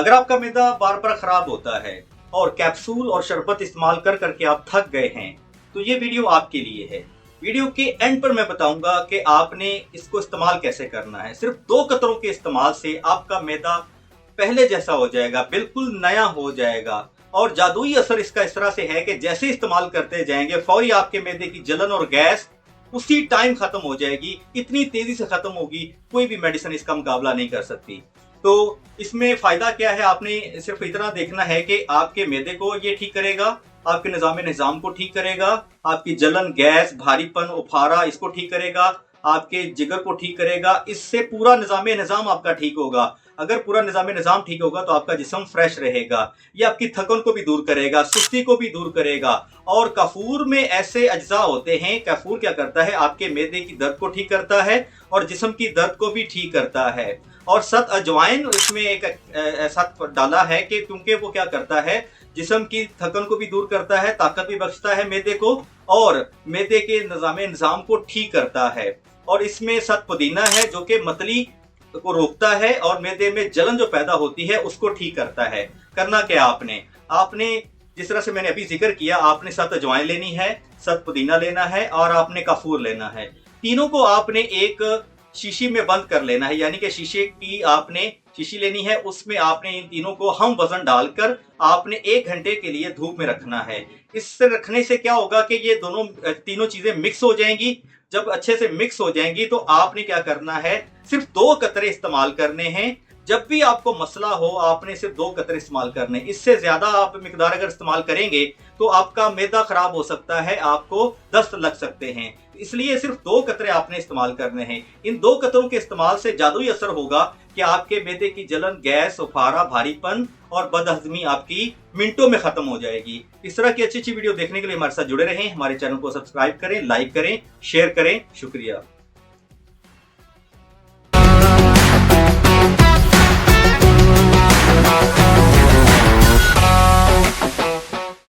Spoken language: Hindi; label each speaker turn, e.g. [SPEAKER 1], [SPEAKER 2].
[SPEAKER 1] अगर आपका मैदा बार बार खराब होता है और कैप्सूल और शरबत इस्तेमाल कर करके आप थक गए हैं, तो ये वीडियो आपके लिए है। वीडियो के एंड पर मैं बताऊंगा कि आपने इसको इस्तेमाल कैसे करना है। सिर्फ 2 कतरों के इस्तेमाल से आपका मैदा पहले जैसा हो जाएगा, बिल्कुल नया हो जाएगा। और जादुई असर इसका इस तरह से है कि जैसे इस्तेमाल करते जाएंगे फौरी आपके मैदे की जलन और गैस उसी टाइम खत्म हो जाएगी। इतनी तेजी से खत्म होगी, कोई भी मेडिसिन इसका मुकाबला नहीं कर सकती। तो इसमें फायदा क्या है, आपने सिर्फ इतना देखना है कि आपके मैदे को ये ठीक करेगा, आपके निजाम को ठीक करेगा, आपकी जलन, गैस, भारीपन, उफारा इसको ठीक करेगा, आपके जिगर को ठीक करेगा। इससे पूरा निजाम आपका ठीक होगा। अगर पूरा निजाम ठीक होगा तो आपका जिस्म फ्रेश रहेगा। ये आपकी थकन को भी दूर करेगा, सुस्ती को भी दूर करेगा। और कफूर में ऐसे अज्जा होते हैं, कफूर क्या करता है, आपके मैदे की दर्द को ठीक करता है और जिस्म की दर्द को भी ठीक करता है। और सत अजवाइन इसमें एक ऐसा डाला है कि क्योंकि वो क्या करता है, जिस्म की थकन को भी दूर करता है, ताकत भी बख्शता है मैदे को और मैदे के निजाम को ठीक करता है। और इसमें सत पुदीना है जो कि मतली को रोकता है और मैदे में जलन जो पैदा होती है उसको ठीक करता है। करना क्या आपने जिस तरह से मैंने अभी जिक्र किया, आपने सत अजवाइन लेनी है, सत पुदीना लेना है और आपने कफूर लेना है। तीनों को आपने एक शीशी में बंद कर लेना है, यानी कि शीशे की आपने शीशी लेनी है, उसमें आपने इन तीनों को हम वजन डालकर आपने 1 घंटे के लिए धूप में रखना है। इससे रखने से क्या होगा कि ये तीनों चीजें मिक्स हो जाएंगी। जब अच्छे से मिक्स हो जाएंगी तो आपने क्या करना है, सिर्फ 2 कतरे इस्तेमाल करने हैं। जब भी आपको मसला हो आपने सिर्फ 2 कतरे इस्तेमाल करने। इससे ज्यादा आप मिकदार अगर इस्तेमाल करेंगे तो आपका मैदा खराब हो सकता है, आपको दस्त लग सकते हैं। इसलिए सिर्फ 2 कतरे आपने इस्तेमाल करने हैं। इन 2 कतरों के इस्तेमाल से जादुई असर होगा कि आपके मैदे की जलन, गैस, उफारा, भारीपन और बदहजमी आपकी मिनटों में खत्म हो जाएगी। इस तरह की अच्छी वीडियो देखने के लिए हमारे साथ जुड़े रहें। हमारे चैनल को सब्सक्राइब करें, लाइक करें, शेयर करें। शुक्रिया।